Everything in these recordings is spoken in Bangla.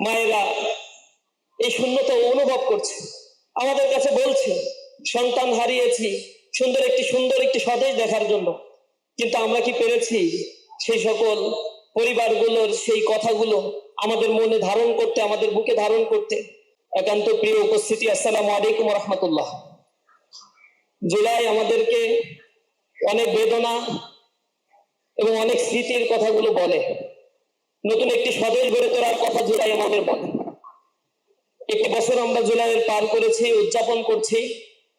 মায়েরা এই শূন্যতা অনুভব করছে, আমাদের কাছে বলছে সন্তান হারিয়েছি সুন্দর একটি স্বদেশ দেখার জন্য। কিন্তু আমরা কি পেরেছি সেই সকল পরিবারগুলোর সেই কথাগুলো আমাদের মনে ধারণ করতে, আমাদের বুকে ধারণ করতে? একান্ত প্রিয় উপস্থিতি, আসসালামু আলাইকুম রহমতুল্লাহ। জুলাই আমাদেরকে অনেক বেদনা এবং অনেক স্মৃতির কথাগুলো বলে। নতুন একটি স্বদেশ গড়ে তোলার কথা জুলাই আমাদের বলে। একটি বছর আমরা জুলাইয়ের পার করেছি, উদযাপন করছি,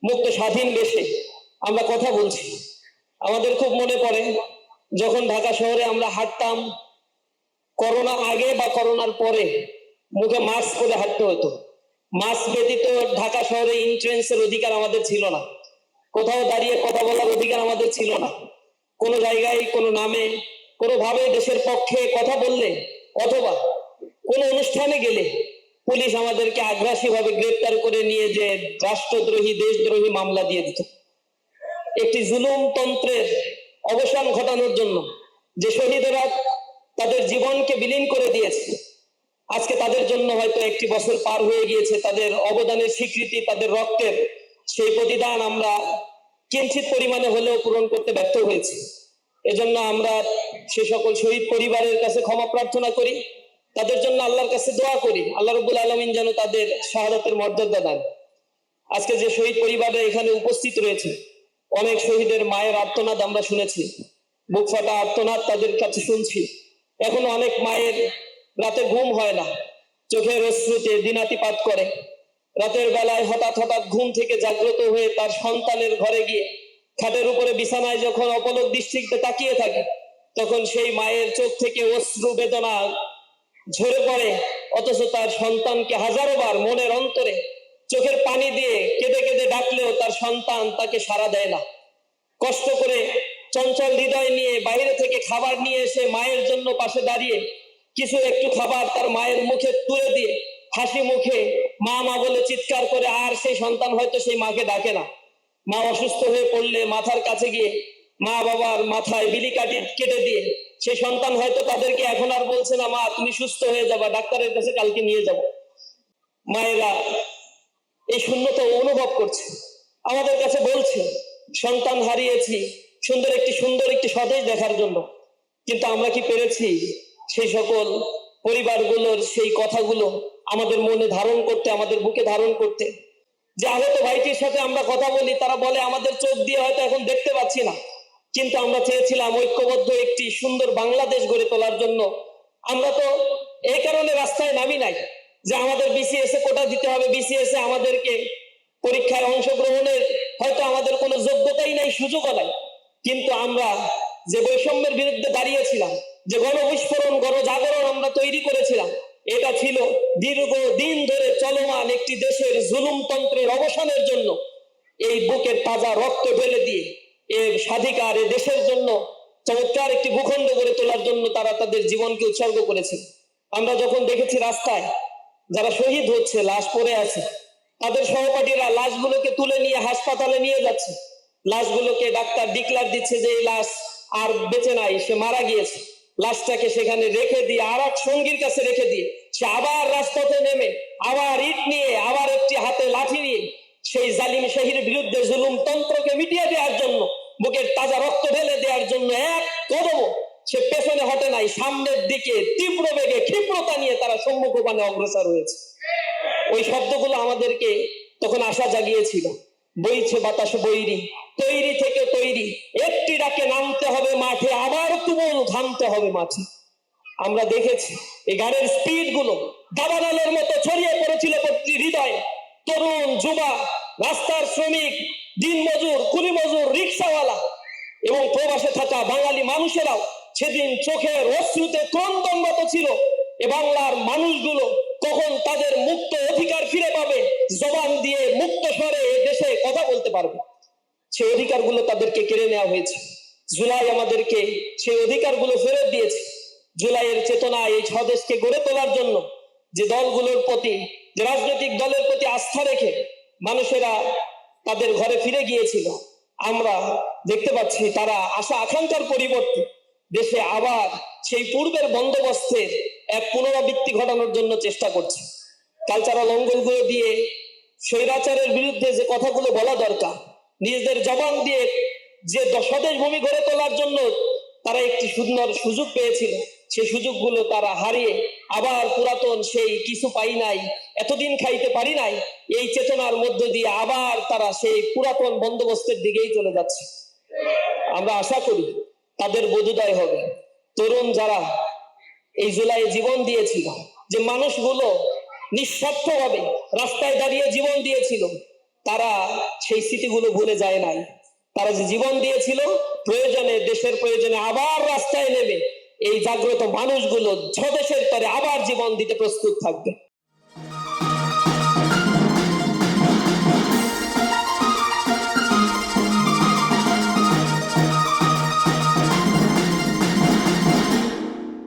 মুক্ত স্বাধীন দেশে আমরা কথা বলছি। আমাদের খুব মনে পড়ে যখন ঢাকা শহরে আমরা হাঁটতাম, করোনা আগে বা করোনার পরে মুখে মাস্ক পরে হাঁটতে হতো। মাস্ক ব্যতীত ঢাকা শহরে ইন্ট্রেন্সের অধিকার আমাদের ছিল না, কোথাও দাঁড়িয়ে কথা বলার অধিকার আমাদের ছিল না। কোনো জায়গায় কোনো নামে কোনোভাবে দেশের পক্ষে কথা বললে অথবা কোনো অনুষ্ঠানে গেলে পুলিশ আমাদেরকে আগ্রাসীভাবে গ্রেপ্তার করে নিয়ে যে রাষ্ট্রদ্রোহী দেশদ্রোহী মামলা দিয়ে দিত। একটি জুলুম তন্ত্রের অবসান ঘটানোর জন্য যে শহীদেরা তাদের জীবনকে বিলীন করে দিয়েছে, আজকে তাদের জন্য হয়তো একটি বছর পার হয়ে গিয়েছে, তাদের অবদানের স্বীকৃতি, তাদের রক্তের সেই প্রতিদান আমরা কিঞ্চিত পরিমাণে হলেও পূরণ করতে ব্যর্থ হয়েছি। এজন্য আমরা সে সকল শহীদ পরিবারের কাছে ক্ষমা প্রার্থনা করি, তাদের জন্য আল্লাহর কাছে দোয়া করি, আল্লাহ রাব্বুল আলামিন যেন তাদের শাহাদাতের মর্যাদা দেন। আজকে যে শহীদ পরিবাররা এখানে উপস্থিত রয়েছে, অনেক শহীদের মায়ের আর্তনাদ আমরা শুনেছি, বুক ফাটা আর্তনাদ তাদের কাছে শুনছি। এখনো অনেক মায়ের রাতে ঘুম হয় না, চোখের অশ্রুতে দিনাতিপাত করে। রাতের বেলায় হঠাৎ ঘুম থেকে জাগ্রত হয়ে তার সন্তানের ঘরে গিয়ে খাটের উপরে বিছানায় যখন অপলক দৃষ্টিতে তাকিয়ে থাকে, তখন সেই মায়ের চোখ থেকে অশ্রু বেদনা ঝরে পড়ে, অথচ তার সন্তানকে হাজারো বার মনের অন্তরে চোখের পানি দিয়ে কেঁদে কেঁদে ডাকলেও তার সন্তান তাকে সাড়া দেয় না। কষ্ট করে চঞ্চল হৃদয় নিয়ে বাইরে থেকে খাবার নিয়ে এসে মায়ের জন্য পাশে দাঁড়িয়ে কিছু একটু খাবার তার মায়ের মুখে তুলে দিয়ে হাসি মুখে মা মা বলে চিৎকার করে, আর সেই সন্তান হয়তো সেই মাকে ডাকে না। মা অসুস্থ হয়ে পড়লে মাথার কাছে গিয়ে মা বাবার মাথায় বিলি কেটে দিয়ে সেই সন্তান হয়তো তাদেরকে এখন আর বলছে না, মা তুমি সুস্থ হয়ে যাবা, ডাক্তারের কাছে কালকে নিয়ে যাব। মায়েরা এই শূন্যতা অনুভব করছে, আমাদের কাছে বলছে সন্তান হারিয়েছি সুন্দর একটি স্বদেশ দেখার জন্য। কিন্তু আমরা কি পেরেছি সেই সকল পরিবারগুলোর সেই কথাগুলো আমাদের মনে ধারণ করতে, আমাদের বুকে ধারণ করতে? যে আহত ভাইটির সাথে আমরা কথা বলি, তারা বলে আমাদের চোখ দিয়ে হয়তো এখন দেখতে পাচ্ছি না, কিন্তু আমরা চেয়েছিলাম ঐক্যবদ্ধ একটি সুন্দর বাংলাদেশ গড়ে তোলার জন্য। আমরা তো এই কারণে রাস্তায় নামি নাই যে আমাদের বিসিএস এ কোটা দিতে হবে, বিসিএস এ আমাদেরকে পরীক্ষায় অংশগ্রহণের হয়তো আমাদের কোনো যোগ্যতাই নাই, সুযোগও নাই। কিন্তু আমরা যে বৈষম্যের বিরুদ্ধে দাঁড়িয়েছিলাম, যে গণবিস্ফোরণ গণজাগরণ আমরা তৈরি করেছিলাম, এটা ছিল দীর্ঘদিন ধরে চলমান একটি দেশের জুলুমতন্ত্রের অবসানের জন্য। এই বুকের তাজা রক্ত ঢেলে দিয়ে এর স্বাধিকার, এ দেশের জন্য চমৎকার একটি ভূখণ্ড গড়ে তোলার জন্য তারা তাদের জীবনকে উৎসর্গ করেছে। আমরা যখন দেখেছি রাস্তায় যারা শহীদ হচ্ছে, লাশ পড়ে আছে, তাদের সহপাঠীরা লাশগুলোকে তুলে নিয়ে হাসপাতালে নিয়ে যাচ্ছে, লাশগুলোকে ডাক্তার ডিক্লার দিচ্ছে যে এই লাশ আর বেঁচে নাই, সে মারা গিয়েছে। লাশটাকে সেখানে রেখে দিয়ে আর এক সঙ্গীর কাছে রেখে দিয়ে সে আবার রাজপথে নেমে আবার ইট নিয়ে, আবার একটি হাতে লাঠি নিয়ে সেই জালিম শাহীর বিরুদ্ধে জুলুম তন্ত্রকে মিটিয়ে দেওয়ার জন্য, বুকের তাজা রক্ত ঢেলে দেওয়ার জন্য এক কদম সে পেছনে হটে নাই, সামনের দিকে তীব্র বেগে ক্ষিপ্রতা নিয়ে তারা সম্মুখপানে অগ্রসর হয়েছে। ওই শব্দগুলো আমাদেরকে তখন আশা জাগিয়েছিল। বইছে বাতাস বৈরী, তৈরি থেকে তৈরি, একটি ডাকে নামতে হবে মাঠে, আবার তুমুল ঘামতে হবে মাঠে। আমরা দেখেছি এই গানের স্পিড গুলো দাবানলের মতো ছড়িয়ে পড়েছিল প্রতি হৃদয়ে। তরুণ যুবা, রাস্তার শ্রমিক, দিনমজুর, কুলি মজুর, রিক্সাওয়ালা এবং প্রবাসে থাকা বাঙালি মানুষেরাও সেদিন চোখের অশ্রুতে ক্রন্দনরত ছিল। এ বাংলার মানুষগুলো কখন তাদের মুক্ত অধিকার ফিরে পাবে, জবান দিয়ে মুক্ত স্বরে এ দেশে কথা বলতে পারবে। সেই অধিকারগুলো তাদেরকে কেড়ে নেওয়া হয়েছে। জুলাই আমাদেরকে সেই অধিকারগুলো ফেরত দিয়েছে। জুলাইয়ের চেতনা এই স্বদেশকে গড়ে তোলার জন্য যে দলগুলোর প্রতি, যে রাজনৈতিক দলের প্রতি আস্থা রেখে মানুষেরা তাদের ঘরে ফিরে গিয়েছিল, আমরা দেখতে পাচ্ছি তারা আশা আকাঙ্ক্ষার পরিবর্তে দেশে আবার সেই পূর্বের বন্দোবস্তের এক পুনরাবৃত্তি ঘটানোর জন্য চেষ্টা করছে। কালচারাল অঙ্গলগুলো দিয়ে স্বৈরাচারের বিরুদ্ধে যে কথাগুলো বলা দরকার, নিজেদের জবান দিয়ে যে স্বদেশ ভূমি গড়ে তোলার জন্য তারা একটি সুন্দর সুযোগ পেয়েছিল, সেই সুযোগগুলো তারা হারিয়ে আবার পুরাতন সেই কিছু পাই নাই, এতদিন খাইতে পারি নাই, এই চেতনার মধ্য দিয়ে আবার তারা সেই পুরাতন বন্দোবস্তের দিকেই চলে যাচ্ছে। আমরা আশা করি তাদের বোধোদয় হবে। তরুণ যারা এই জুলাই জীবন দিয়েছিল, যে মানুষগুলো নিঃস্বার্থভাবে রাস্তায় দাঁড়িয়ে জীবন দিয়েছিল, তারা সেই স্মৃতিগুলো ভুলে যায় নাই। তারা যে জীবন দিয়েছিল, প্রয়োজনে দেশের প্রয়োজনে আবার রাস্তায় নেমে এই জাগ্রত মানুষগুলো স্বদেশের তরে আবার জীবন দিতে প্রস্তুত থাকবে।